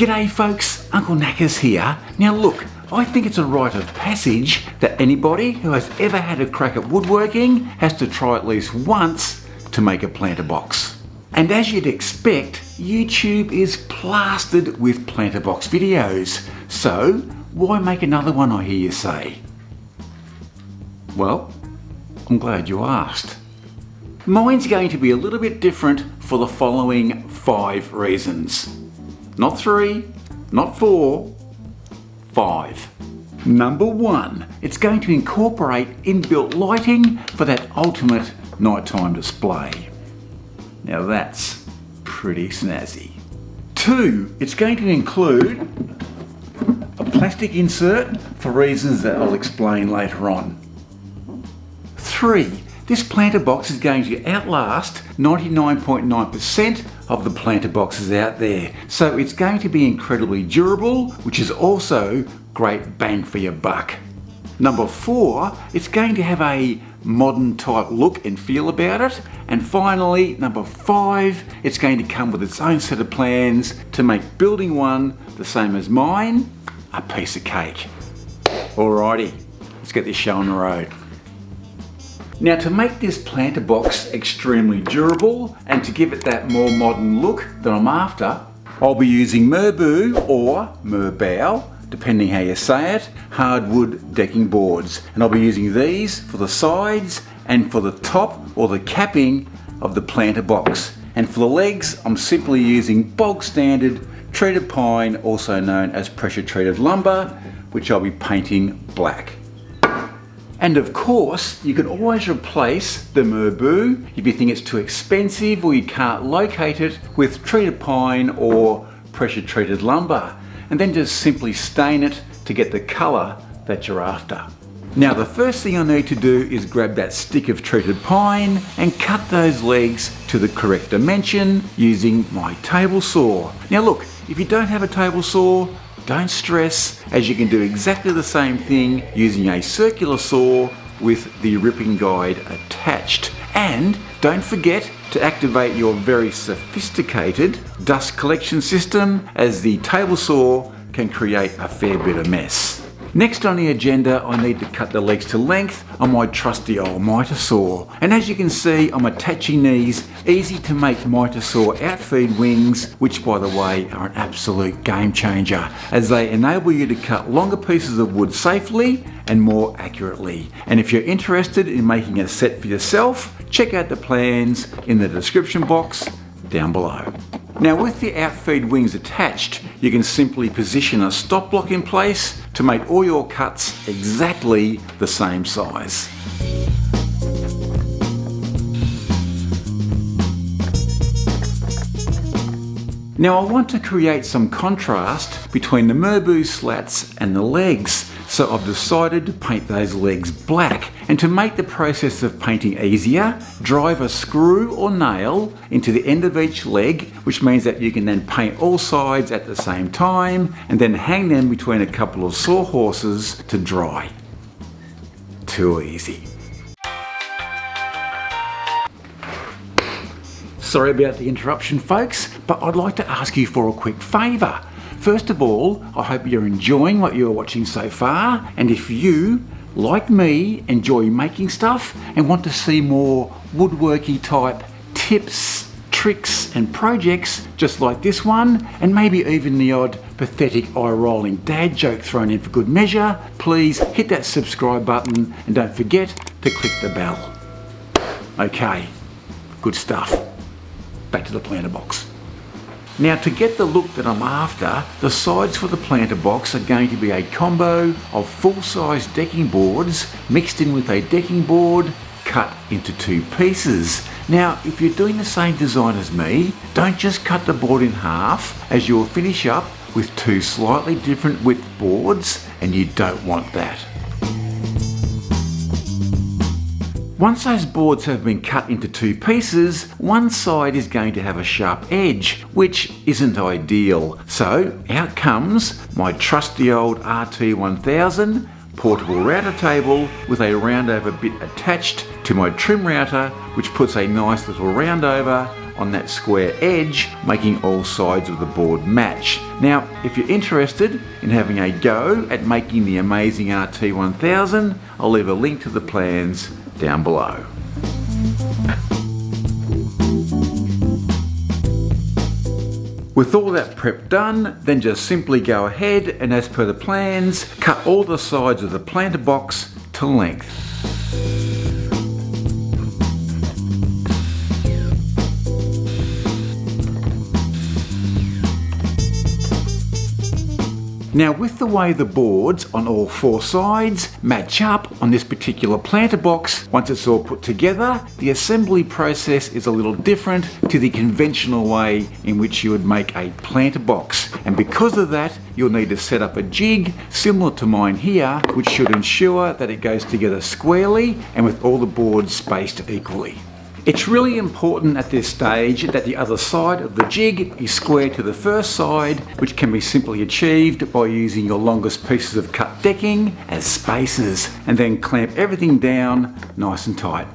G'day folks, Uncle Knackers here. Now look, I think it's a rite of passage that anybody who has ever had a crack at woodworking has to try at least once to make a planter box. And as you'd expect, YouTube is plastered with planter box videos. So why make another one, I hear you say? Well, I'm glad you asked. Mine's going to be a little bit different for the following 5 reasons. Not 3, not 4, 5. Number 1, it's going to incorporate inbuilt lighting for that ultimate nighttime display. Now that's pretty snazzy. 2, it's going to include a plastic insert for reasons that I'll explain later on. 3, this planter box is going to outlast 99.9% of the planter boxes out there. So it's going to be incredibly durable, which is also great bang for your buck. Number 4, it's going to have a modern type look and feel about it. And finally, number 5, it's going to come with its own set of plans to make building one the same as mine a piece of cake. Alrighty, let's get this show on the road. Now to make this planter box extremely durable and to give it that more modern look that I'm after, I'll be using Merbau or Merbau, depending how you say it, hardwood decking boards. And I'll be using these for the sides and for the top or the capping of the planter box. And for the legs, I'm simply using bog standard treated pine, also known as pressure treated lumber, which I'll be painting black. And of course, you can always replace the Merbau if you think it's too expensive or you can't locate it with treated pine or pressure treated lumber, and then just simply stain it to get the colour that you're after. Now the first thing I need to do is grab that stick of treated pine and cut those legs to the correct dimension using my table saw. Now look, if you don't have a table saw, don't stress, as you can do exactly the same thing using a circular saw with the ripping guide attached. And don't forget to activate your very sophisticated dust collection system, as the table saw can create a fair bit of mess. Next on the agenda, I need to cut the legs to length on my trusty old miter saw. And as you can see, I'm attaching these easy to make miter saw outfeed wings, which by the way are an absolute game changer, as they enable you to cut longer pieces of wood safely and more accurately. And if you're interested in making a set for yourself, check out the plans in the description box down below. Now with the outfeed wings attached, you can simply position a stop block in place to make all your cuts exactly the same size. Now I want to create some contrast between the Merbau slats and the legs, so I've decided to paint those legs black. And to make the process of painting easier, drive a screw or nail into the end of each leg, which means that you can then paint all sides at the same time and then hang them between a couple of sawhorses to dry. Too easy. Sorry about the interruption folks, but I'd like to ask you for a quick favour. First of all, I hope you're enjoying what you're watching so far, and if you, like me, enjoy making stuff and want to see more woodworky type tips, tricks and projects just like this one, and maybe even the odd pathetic eye-rolling dad joke thrown in for good measure, please hit that subscribe button and don't forget to click the bell. Okay, good stuff. Back to the planter box. Now to get the look that I'm after, the sides for the planter box are going to be a combo of full-size decking boards mixed in with a decking board cut into 2 pieces. Now if you're doing the same design as me, don't just cut the board in half, as you'll finish up with 2 slightly different width boards, and you don't want that. Once those boards have been cut into 2 pieces, one side is going to have a sharp edge, which isn't ideal. So out comes my trusty old RT1000 portable router table with a round over bit attached to my trim router, which puts a nice little round over on that square edge, making all sides of the board match. Now, if you're interested in having a go at making the amazing RT1000, I'll leave a link to the plans down below. With all that prep done, then just simply go ahead and, as per the plans, cut all the sides of the planter box to length. Now, with the way the boards on all four sides match up on this particular planter box, once it's all put together, the assembly process is a little different to the conventional way in which you would make a planter box. And because of that, you'll need to set up a jig similar to mine here, which should ensure that it goes together squarely and with all the boards spaced equally. It's really important at this stage that the other side of the jig is square to the first side, which can be simply achieved by using your longest pieces of cut decking as spacers, and then clamp everything down nice and tight.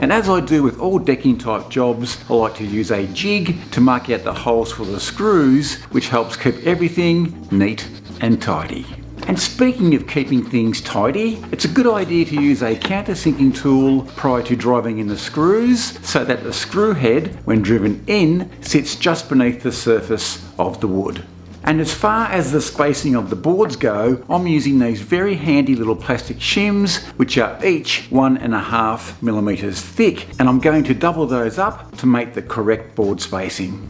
And as I do with all decking type jobs, I like to use a jig to mark out the holes for the screws, which helps keep everything neat and tidy. And speaking of keeping things tidy, it's a good idea to use a countersinking tool prior to driving in the screws so that the screw head, when driven in, sits just beneath the surface of the wood. And as far as the spacing of the boards go, I'm using these very handy little plastic shims, which are each 1.5 millimeters thick, and I'm going to double those up to make the correct board spacing.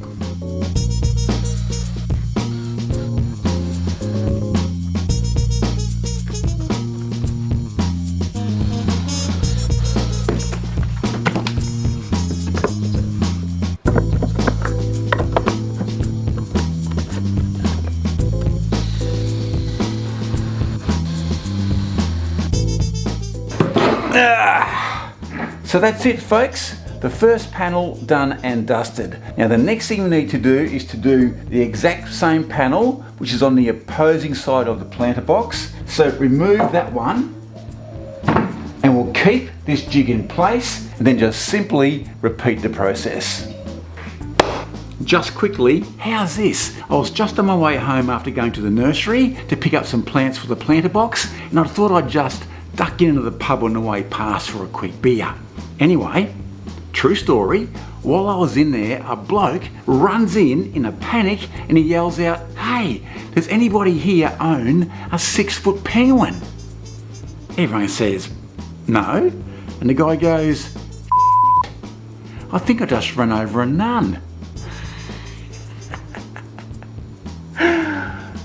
So that's it, folks. The first panel done and dusted. Now the next thing we need to do is to do the exact same panel, which is on the opposing side of the planter box. So remove that one, and we'll keep this jig in place, and then just simply repeat the process. Just quickly, how's this? I was just on my way home after going to the nursery to pick up some plants for the planter box, and I thought I'd just duck into the pub on the way past for a quick beer. Anyway, true story, while I was in there, a bloke runs in a panic, and he yells out, "Hey, does anybody here own a 6-foot penguin?" Everyone says, "No." And the guy goes, "I think I just ran over a nun."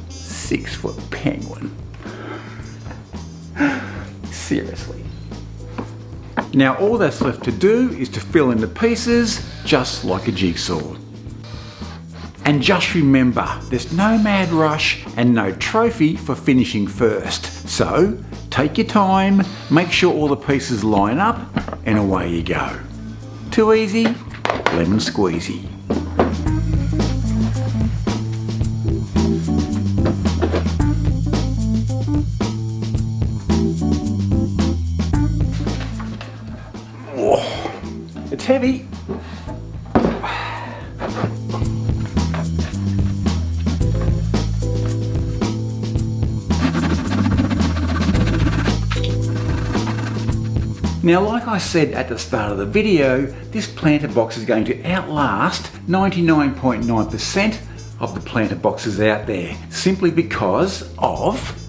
6-foot penguin. Seriously. Now all that's left to do is to fill in the pieces just like a jigsaw. And just remember, there's no mad rush and no trophy for finishing first. So take your time, make sure all the pieces line up, and away you go. Too easy? Lemon squeezy. It's heavy. Now, like I said at the start of the video, this planter box is going to outlast 99.9% of the planter boxes out there, simply because of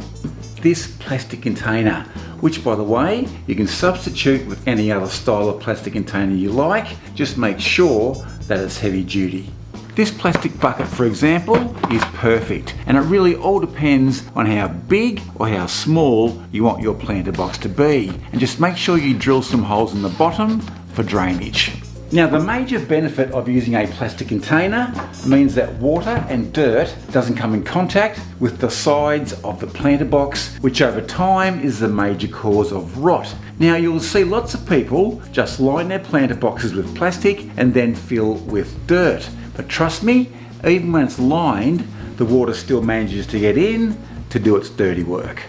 this plastic container, which, by the way, you can substitute with any other style of plastic container you like. Just make sure that it's heavy duty. This plastic bucket, for example, is perfect, and it really all depends on how big or how small you want your planter box to be. And just make sure you drill some holes in the bottom for drainage. Now, the major benefit of using a plastic container means that water and dirt doesn't come in contact with the sides of the planter box, which over time is the major cause of rot. Now, you'll see lots of people just line their planter boxes with plastic and then fill with dirt. But trust me, even when it's lined, the water still manages to get in to do its dirty work.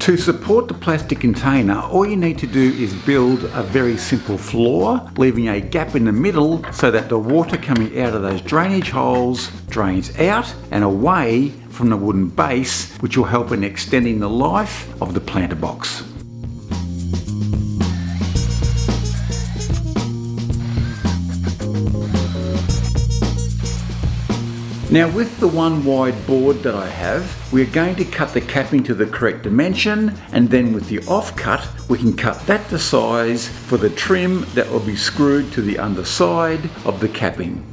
To support the plastic container, all you need to do is build a very simple floor, leaving a gap in the middle so that the water coming out of those drainage holes drains out and away from the wooden base, which will help in extending the life of the planter box. Now with the one wide board that I have, we're going to cut the capping to the correct dimension, and then with the offcut we can cut that to size for the trim that will be screwed to the underside of the capping.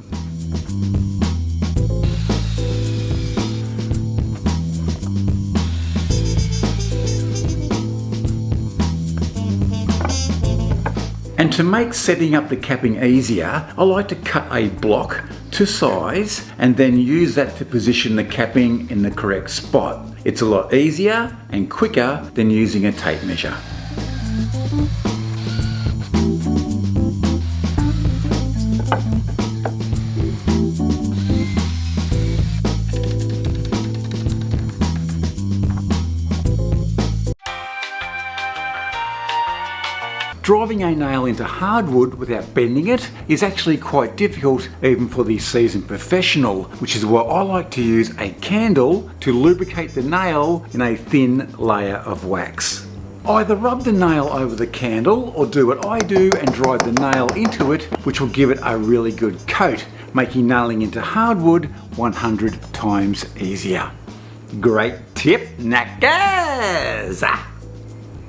And to make setting up the capping easier, I like to cut a block to size and then use that to position the capping in the correct spot. It's a lot easier and quicker than using a tape measure. Driving a nail into hardwood without bending it is actually quite difficult even for the seasoned professional, which is why I like to use a candle to lubricate the nail in a thin layer of wax. Either rub the nail over the candle or do what I do and drive the nail into it, which will give it a really good coat, making nailing into hardwood 100 times easier. Great tip, knackers!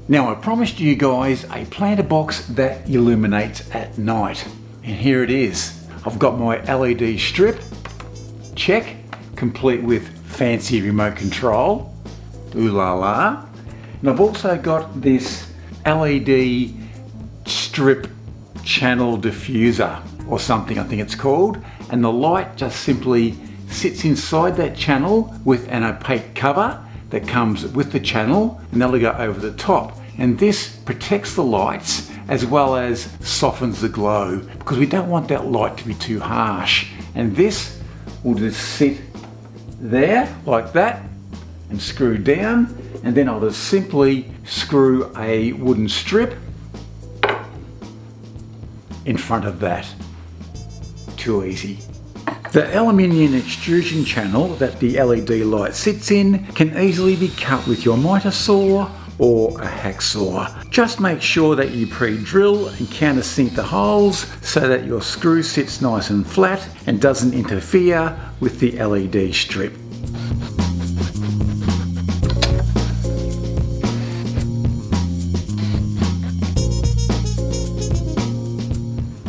Now I promised you guys a planter box that illuminates at night, and here it is. I've got my LED strip, check, complete with fancy remote control, ooh la la, and I've also got this LED strip channel diffuser or something I think it's called, and the light just simply sits inside that channel with an opaque cover that comes with the channel, and that'll go over the top. And this protects the lights as well as softens the glow, because we don't want that light to be too harsh. And this will just sit there like that and screw down, and then I'll just simply screw a wooden strip in front of that. Too easy. The aluminium extrusion channel that the LED light sits in can easily be cut with your miter saw or a hacksaw. Just make sure that you pre-drill and countersink the holes so that your screw sits nice and flat and doesn't interfere with the LED strip.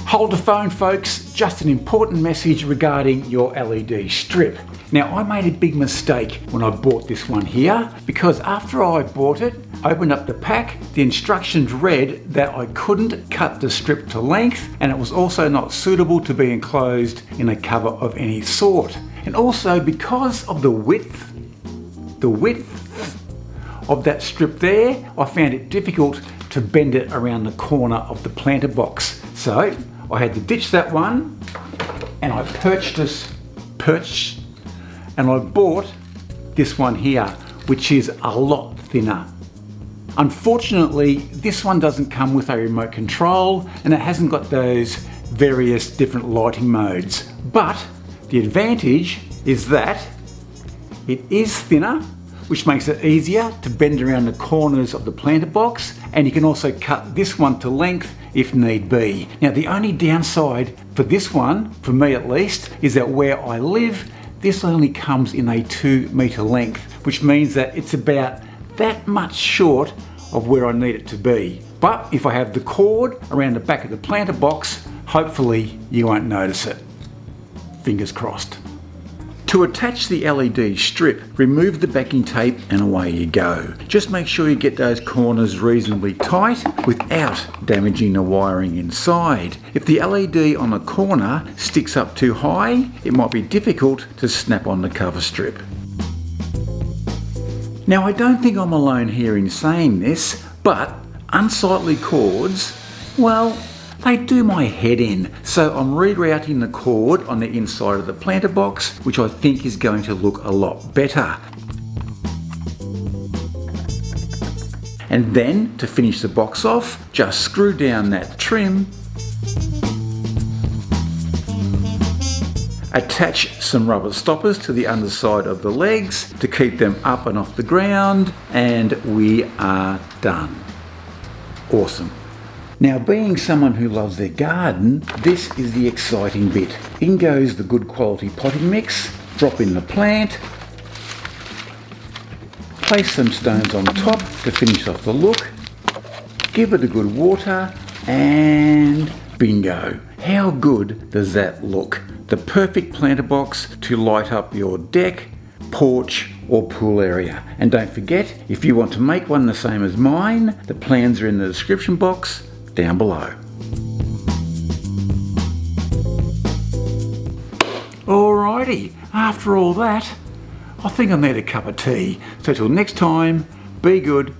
Hold the phone folks, just an important message regarding your LED strip. Now I made a big mistake when I bought this one here, because after I bought it, opened up the pack, the instructions read that I couldn't cut the strip to length, and it was also not suitable to be enclosed in a cover of any sort. And also because of the width of that strip there, I found it difficult to bend it around the corner of the planter box. So I had to ditch that one, and I bought this one here, which is a lot thinner. Unfortunately, this one doesn't come with a remote control, and it hasn't got those various different lighting modes. But the advantage is that it is thinner, which makes it easier to bend around the corners of the planter box, and you can also cut this one to length if need be. Now the only downside for this one, for me at least, is that where I live, this only comes in a 2 meter length, which means that it's about that much short of where I need it to be. But if I have the cord around the back of the planter box, hopefully you won't notice it. Fingers crossed. To attach the LED strip, remove the backing tape and away you go. Just make sure you get those corners reasonably tight without damaging the wiring inside. If the LED on the corner sticks up too high, it might be difficult to snap on the cover strip. Now I don't think I'm alone here in saying this, but unsightly cords, well, they do my head in. So I'm rerouting the cord on the inside of the planter box, which I think is going to look a lot better. And then to finish the box off, just screw down that trim, attach some rubber stoppers to the underside of the legs to keep them up and off the ground, and we are done. Awesome. Now, being someone who loves their garden, this is the exciting bit. In goes the good quality potting mix, drop in the plant, place some stones on top to finish off the look, give it a good water, and bingo. How good does that look? The perfect planter box to light up your deck, porch, or pool area. And don't forget, if you want to make one the same as mine, the plans are in the description box down below. Alrighty, after all that, I think I need a cup of tea. So till next time, be good,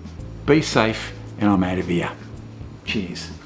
be safe, and I'm out of here. Cheers.